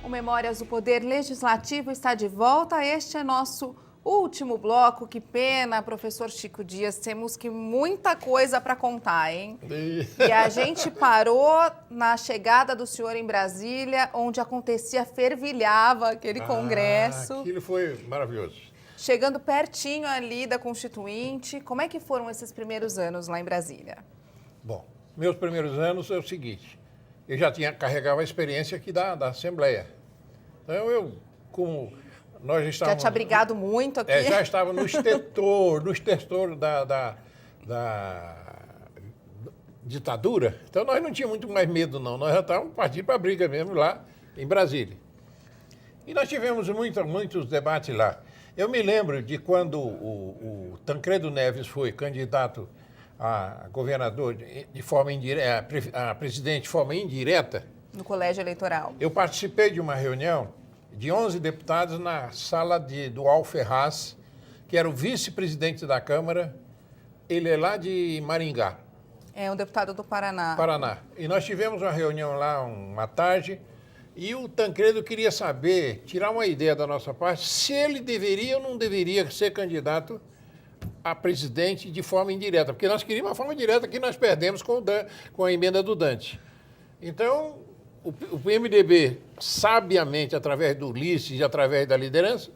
O Memórias do Poder Legislativo está de volta. Este é nosso último bloco. Que pena, professor Chico Dias. Temos que muita coisa para contar, hein? E a gente parou na chegada do senhor em Brasília, onde acontecia, fervilhava aquele congresso. Aquilo foi maravilhoso. Chegando pertinho ali da Constituinte. Como é que foram esses primeiros anos lá em Brasília? Bom, meus primeiros anos é o seguinte. Eu já carregava a experiência aqui da Assembleia. Então, como nós já estávamos... Já tinha brigado muito aqui? Já estava no estertor da ditadura. Então, nós não tínhamos muito mais medo, não. Nós já estávamos partindo para a briga mesmo lá em Brasília. E nós tivemos muitos debates lá. Eu me lembro de quando o Tancredo Neves foi candidato a governador de forma indireta, a presidente de forma indireta. No colégio eleitoral. Eu participei de uma reunião de 11 deputados na sala do Al Ferraz, que era o vice-presidente da Câmara. Ele é lá de Maringá. É um deputado do Paraná. Paraná. E nós tivemos uma reunião lá uma tarde e o Tancredo queria saber, tirar uma ideia da nossa parte, se ele deveria ou não deveria ser candidato a presidente de forma indireta, porque nós queríamos uma forma direta que nós perdemos com a emenda do Dante. Então, o PMDB, sabiamente, através do Ulisses e através da liderança,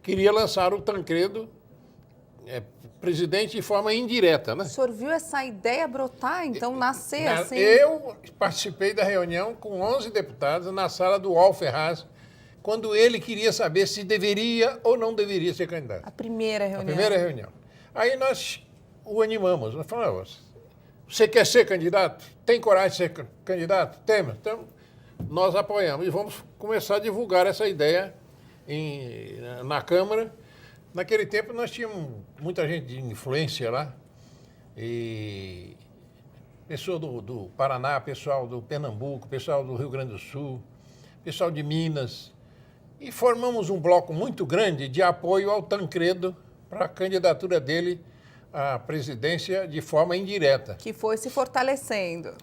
queria lançar o Tancredo presidente de forma indireta, né? O senhor viu essa ideia brotar, então, nascer assim? Eu participei da reunião com 11 deputados na sala do Al Ferraz, quando ele queria saber se deveria ou não deveria ser candidato. A primeira reunião. A primeira reunião. Aí nós o animamos. Nós falamos, você quer ser candidato? Tem coragem de ser candidato? Temos. Então, nós apoiamos e vamos começar a divulgar essa ideia na Câmara. Naquele tempo nós tínhamos muita gente de influência lá. E pessoal do Paraná, pessoal do Pernambuco, pessoal do Rio Grande do Sul, pessoal de Minas. E formamos um bloco muito grande de apoio ao Tancredo para a candidatura dele à presidência de forma indireta. Que foi se fortalecendo.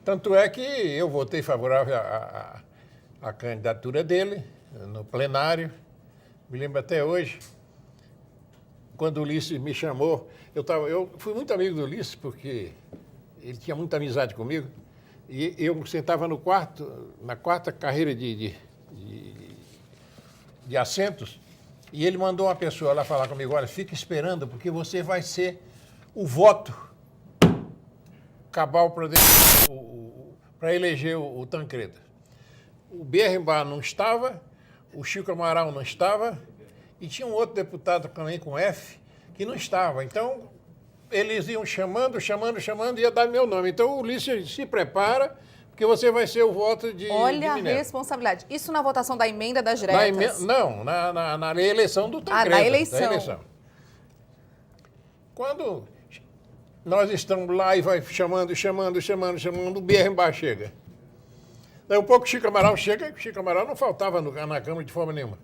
Tanto é que eu votei favorável à candidatura dele no plenário. Me lembro até hoje, quando o Ulisses me chamou, eu fui muito amigo do Ulisses, porque ele tinha muita amizade comigo, e eu sentava na quarta carreira de assentos, e ele mandou uma pessoa lá falar comigo, olha, fica esperando, porque você vai ser o voto cabal para eleger o Tancredo. O Berrembar não estava, o Chico Amaral não estava, e tinha um outro deputado também com F, que não estava. Então, eles iam chamando, e ia dar meu nome. Então, o Ulisses se prepara, porque você vai ser o voto de Olha de a responsabilidade. Isso na votação da emenda das diretas? Não, na eleição do Tancredo. Na eleição. Quando nós estamos lá e vai chamando, o Berrembar chega. Daí um pouco o Chico Amaral chega, o Chico Amaral não faltava na Câmara de forma nenhuma.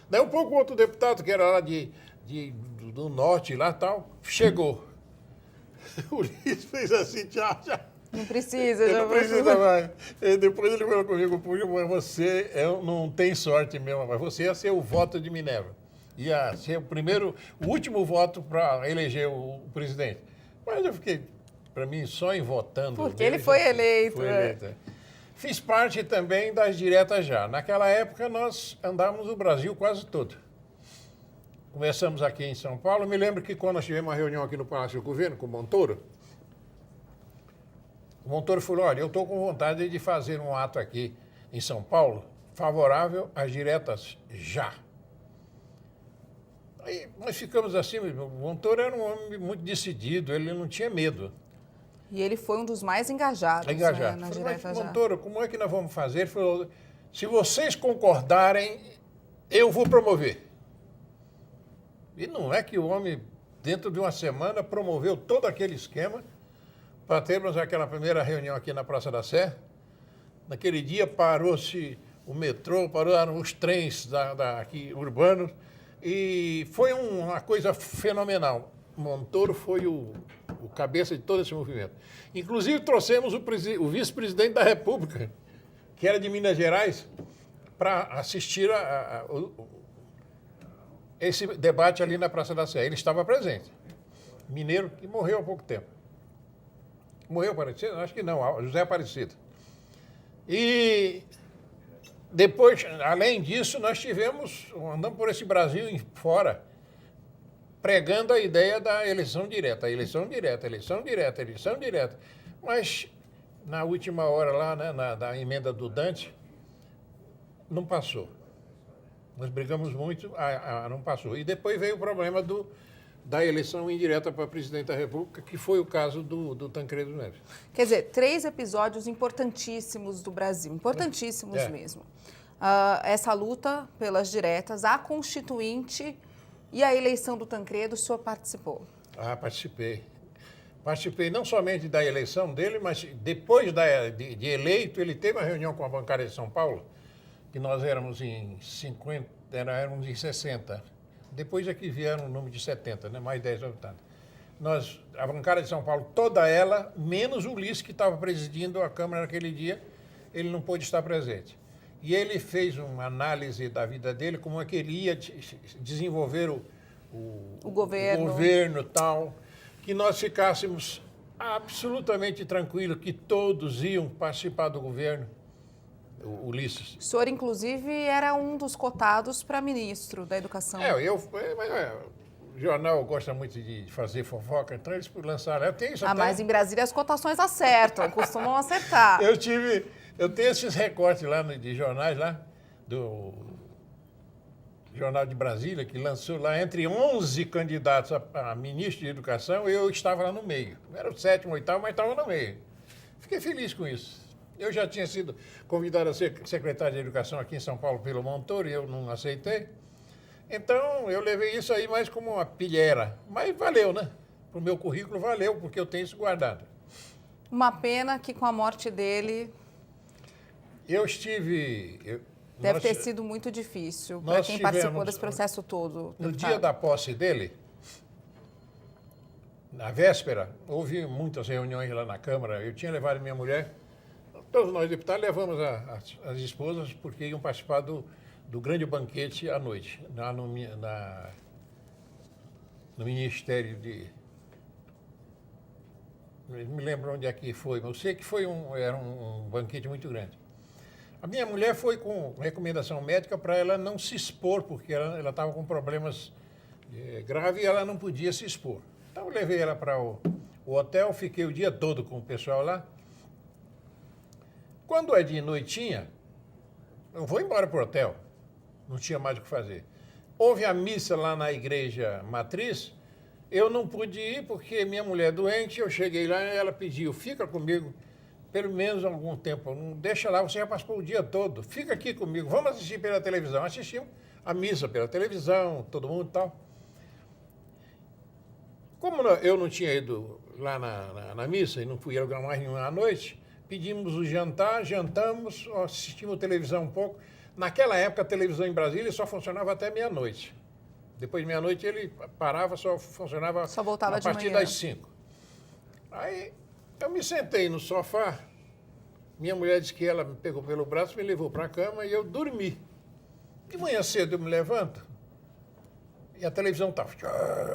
Daí um pouco o outro deputado, que era lá do norte, lá tal, chegou. O Ulisses fez assim, tchau. Não precisa, não precisa mais. E depois ele falou comigo, mas você não tem sorte mesmo, mas você ia ser o voto de Minerva. Ia ser o último voto para eleger o presidente. Mas eu fiquei, para mim, só em votando. Porque ele foi eleito. Foi eleito. Fiz parte também das diretas já. Naquela época, nós andávamos o Brasil quase todo. Começamos aqui em São Paulo. Me lembro que quando nós tivemos uma reunião aqui no Palácio do Governo com o Montoro falou, olha, eu estou com vontade de fazer um ato aqui em São Paulo favorável às diretas já. Aí nós ficamos assim, o Montoro era um homem muito decidido, ele não tinha medo. E ele foi um dos mais engajados. Engajado. Né, na falei, direta já. Montoro, como é que nós vamos fazer? Ele falou, se vocês concordarem, eu vou promover. E não é que o homem, dentro de uma semana, promoveu todo aquele esquema para termos aquela primeira reunião aqui na Praça da Sé. Naquele dia parou-se o metrô, pararam os trens aqui urbanos e foi uma coisa fenomenal. Montoro foi o cabeça de todo esse movimento. Inclusive trouxemos o vice-presidente da República que era de Minas Gerais, para assistir esse debate ali na Praça da Sé. Ele estava presente. Mineiro que morreu há pouco tempo. Morreu Aparecido? Acho que não, José Aparecido. E depois, além disso, nós andamos por esse Brasil fora, pregando a ideia da eleição direta, eleição direta, eleição direta, eleição direta. Mas, na última hora lá, né, da emenda do Dante, não passou. Nós brigamos muito, não passou. E depois veio o problema da eleição indireta para presidente da República, que foi o caso do Tancredo Neves. Quer dizer, 3 episódios importantíssimos do Brasil, importantíssimos mesmo. Essa luta pelas diretas, a Constituinte e a eleição do Tancredo, o senhor participou? Participei. Participei não somente da eleição dele, mas depois de eleito, ele teve uma reunião com a bancária de São Paulo, que nós éramos em 50, éramos em 60. Depois é que vieram o número de 70, né? Mais 10 habitantes. A bancária de São Paulo, toda ela, menos o Ulisses, que estava presidindo a Câmara naquele dia, ele não pôde estar presente. E ele fez uma análise da vida dele, como é que ele ia desenvolver o governo e tal, que nós ficássemos absolutamente tranquilos, que todos iam participar do governo. O Ulisses. O senhor, inclusive, era um dos cotados para ministro da Educação. O jornal gosta muito de fazer fofoca, então eles lançaram. Eu tenho isso até... Mas em Brasília as cotações acertam, costumam acertar. Eu tenho esses recortes lá de jornais, lá, do Jornal de Brasília, que lançou lá entre 11 candidatos a ministro de Educação, eu estava lá no meio. Era o 7º, 8º, mas estava no meio. Fiquei feliz com isso. Eu já tinha sido convidado a ser secretário de Educação aqui em São Paulo pelo Montoro e eu não aceitei. Então, eu levei isso aí mais como uma pilheira. Mas valeu, né? Para o meu currículo valeu, porque eu tenho isso guardado. Uma pena que com a morte dele... Deve ter sido muito difícil para quem participou desse processo todo. No dia da posse dele, na véspera, houve muitas reuniões lá na Câmara. Eu tinha levado minha mulher, todos nós deputados levamos as esposas, porque iam participar do grande banquete à noite, lá no Ministério de... Não me lembro onde é que foi, mas eu sei que era um banquete muito grande. A minha mulher foi com recomendação médica para ela não se expor, porque ela estava com problemas graves e ela não podia se expor. Então, eu levei ela para o hotel, fiquei o dia todo com o pessoal lá. Quando é de noitinha, eu vou embora para o hotel. Não tinha mais o que fazer. Houve a missa lá na igreja matriz, eu não pude ir porque minha mulher é doente, eu cheguei lá e ela pediu, fica comigo pelo menos algum tempo, não deixa lá, você já passou o dia todo, fica aqui comigo, vamos assistir pela televisão. Assistimos a missa pela televisão, todo mundo e tal. Como eu não tinha ido lá na missa e não fui mais nenhuma à noite, pedimos o jantar, jantamos, assistimos televisão um pouco. Naquela época, a televisão em Brasília só funcionava até meia-noite. Depois de meia-noite ele parava, só funcionava só voltava a partir de manhã. das 5. Aí eu me sentei no sofá, minha mulher disse que ela me pegou pelo braço, me levou para a cama e eu dormi. De manhã cedo eu me levanto e a televisão estava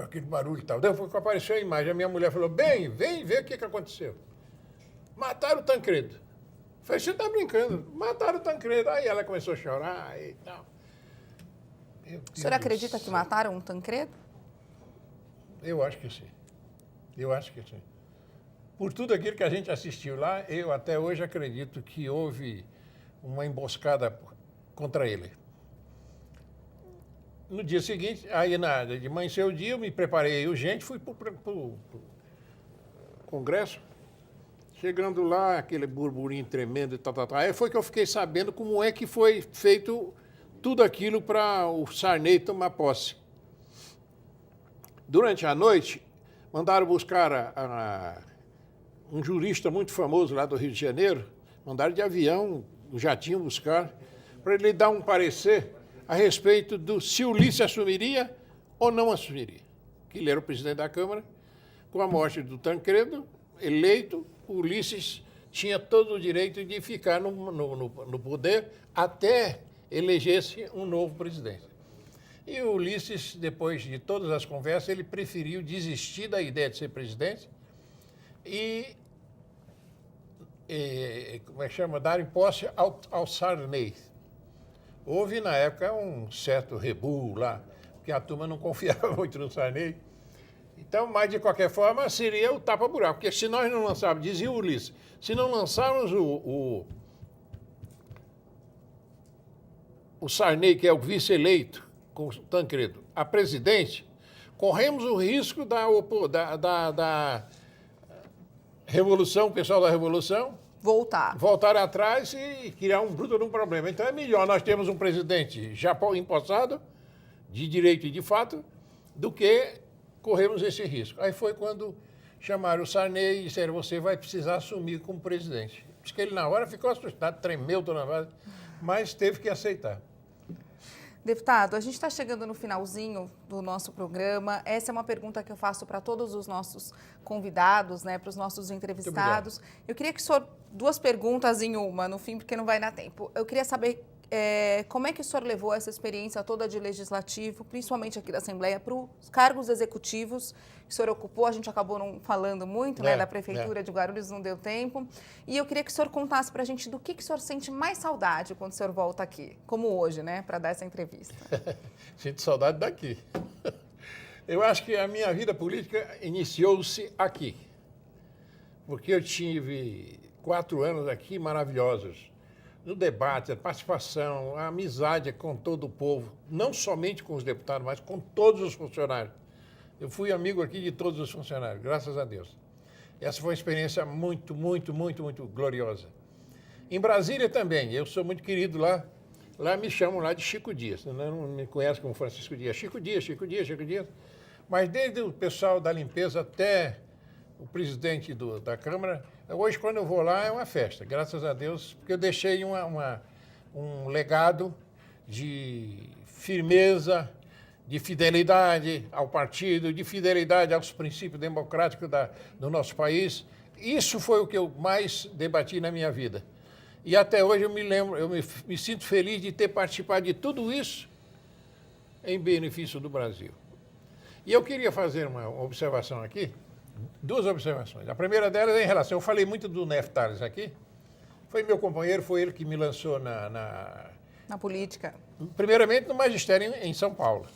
aquele barulho e tal. Depois que apareceu a imagem, a minha mulher falou, vem ver o que aconteceu. Mataram o Tancredo. Eu falei, você está brincando? Mataram o Tancredo. Aí ela começou a chorar e tal. O senhor acredita que mataram o Tancredo? Eu acho que sim. Eu acho que sim. Por tudo aquilo que a gente assistiu lá, eu até hoje acredito que houve uma emboscada contra ele. No dia seguinte, aí de manhã o dia, eu me preparei urgente, fui para o Congresso. Chegando lá, aquele burburinho tremendo e tal. Aí foi que eu fiquei sabendo como é que foi feito tudo aquilo para o Sarney tomar posse. Durante a noite, mandaram buscar um jurista muito famoso lá do Rio de Janeiro, mandaram de avião, um jatinho buscar, para ele dar um parecer a respeito se o Ulisses assumiria ou não assumiria. Que ele era o presidente da Câmara, com a morte do Tancredo, eleito, o Ulisses tinha todo o direito de ficar no poder até eleger-se um novo presidente. E o Ulisses, depois de todas as conversas, ele preferiu desistir da ideia de ser presidente e como é que chama? Dar posse ao Sarney. Houve, na época, um certo rebu lá, porque a turma não confiava muito no Sarney. Então, mas, de qualquer forma, seria o tapa-buraco. Porque se nós não lançarmos, dizia o Ulisses, se não lançarmos o Sarney, que é o vice-eleito, com o Tancredo, a presidente, corremos o risco da Revolução, o pessoal da Revolução, voltar atrás e criar um bruto de um problema. Então é melhor nós termos um presidente já empossado, de direito e de fato, do que corrermos esse risco. Aí foi quando chamaram o Sarney e disseram, você vai precisar assumir como presidente. Diz que ele na hora ficou assustado, tremeu toda a base, mas teve que aceitar. Deputado, a gente está chegando no finalzinho do nosso programa. Essa é uma pergunta que eu faço para todos os nossos convidados, né, para os nossos entrevistados. Eu queria que o senhor, duas perguntas em uma, no fim, porque não vai dar tempo. Eu queria saber como é que o senhor levou essa experiência toda de legislativo, principalmente aqui da Assembleia, para os cargos executivos que o senhor ocupou. A gente acabou não falando muito, né, da Prefeitura de Guarulhos, não deu tempo. E eu queria que o senhor contasse para a gente do que o senhor sente mais saudade quando o senhor volta aqui, como hoje, né, para dar essa entrevista. Sinto saudade daqui. Eu acho que a minha vida política iniciou-se aqui, porque eu tive 4 anos aqui maravilhosos. No debate, a participação, a amizade com todo o povo, não somente com os deputados, mas com todos os funcionários. Eu fui amigo aqui de todos os funcionários, graças a Deus. Essa foi uma experiência muito, muito, muito, muito gloriosa. Em Brasília também, eu sou muito querido lá. Lá me chamam lá de Chico Dias, não me conhecem como Francisco Dias. Chico Dias, Chico Dias, Chico Dias. Mas desde o pessoal da limpeza até o presidente da Câmara, hoje, quando eu vou lá, é uma festa, graças a Deus, porque eu deixei um legado de firmeza, de fidelidade ao partido, de fidelidade aos princípios democráticos do nosso país. Isso foi o que eu mais debati na minha vida. E até hoje eu me lembro, me sinto feliz de ter participado de tudo isso em benefício do Brasil. E eu queria fazer uma observação aqui, 2 observações. A primeira delas é em relação, eu falei muito do Neff Tales aqui, foi meu companheiro, foi ele que me lançou na política. Primeiramente no magistério em São Paulo.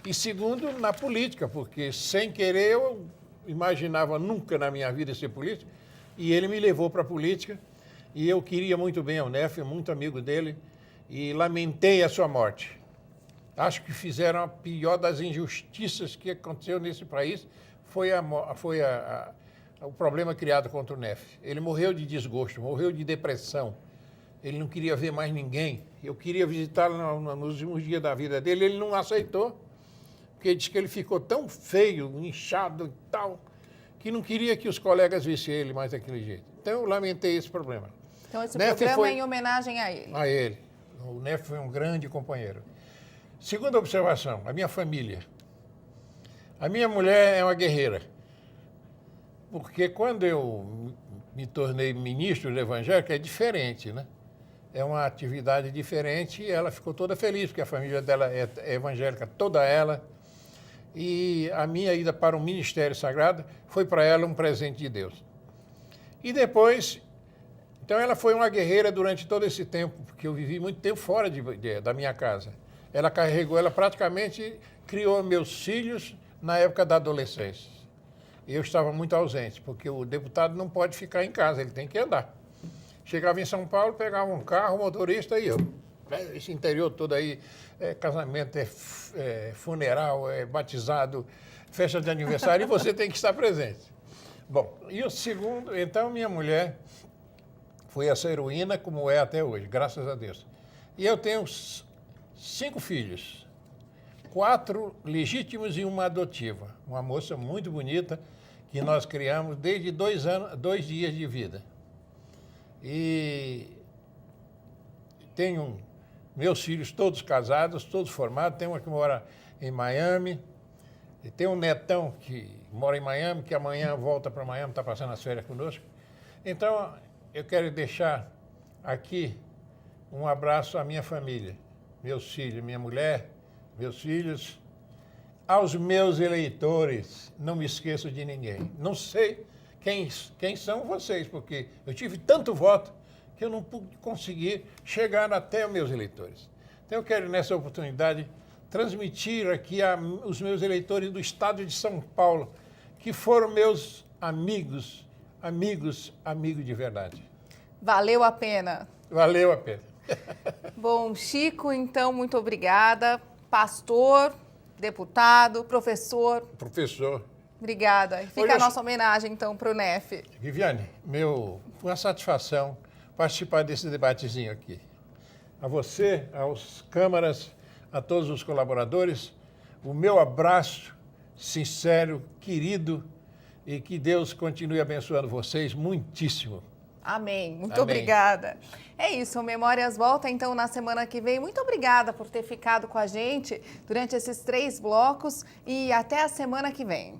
E segundo, na política, porque sem querer eu imaginava nunca na minha vida ser político, e ele me levou para a política, e eu queria muito bem ao Neff, muito amigo dele, e lamentei a sua morte. Acho que fizeram a pior das injustiças que aconteceu nesse país, foi o problema criado contra o Neff. Ele morreu de desgosto, morreu de depressão. Ele não queria ver mais ninguém. Eu queria visitá-lo nos últimos dias da vida dele, ele não aceitou, porque ele disse que ele ficou tão feio, inchado e tal, que não queria que os colegas vissem ele mais daquele jeito. Então, eu lamentei esse problema. Então, esse programa é em homenagem a ele. A ele. O Neff foi um grande companheiro. Segunda observação, a minha família. A minha mulher é uma guerreira, porque quando eu me tornei ministro do Evangelho, é diferente, né? É uma atividade diferente e ela ficou toda feliz, porque a família dela é evangélica, toda ela. E a minha ida para o Ministério Sagrado foi para ela um presente de Deus. E depois, então ela foi uma guerreira durante todo esse tempo, porque eu vivi muito tempo fora da minha casa. Ela carregou, ela praticamente criou meus filhos na época da adolescência. Eu estava muito ausente, porque o deputado não pode ficar em casa, ele tem que andar. Chegava em São Paulo, pegava um carro, motorista e eu. Esse interior todo aí, casamento, funeral, batizado, festa de aniversário, e você tem que estar presente. Bom, e o segundo, então minha mulher foi essa heroína como é até hoje, graças a Deus. E eu tenho 5 filhos. 4 legítimos e uma adotiva. Uma moça muito bonita que nós criamos desde 2 dias de vida. E tenho meus filhos todos casados, todos formados. Tem uma que mora em Miami. E tem um netão que mora em Miami, que amanhã volta para Miami, está passando as férias conosco. Então, eu quero deixar aqui um abraço à minha família, meus filhos, minha mulher, meus filhos, aos meus eleitores, não me esqueço de ninguém. Não sei quem são vocês, porque eu tive tanto voto que eu não pude conseguir chegar até os meus eleitores. Então eu quero, nessa oportunidade, transmitir aqui os meus eleitores do estado de São Paulo, que foram meus amigos de verdade. Valeu a pena. Valeu a pena. Bom, Chico, então, muito obrigada. Pastor, deputado, professor. Professor. Obrigada. E fica a nossa homenagem, então, para o NEF. Viviane, uma satisfação participar desse debatezinho aqui. A você, aos câmaras, a todos os colaboradores, o meu abraço sincero, querido, e que Deus continue abençoando vocês muitíssimo. Amém. Muito Amém. Obrigada. É isso, o Memórias volta então na semana que vem. Muito obrigada por ter ficado com a gente durante esses 3 blocos e até a semana que vem.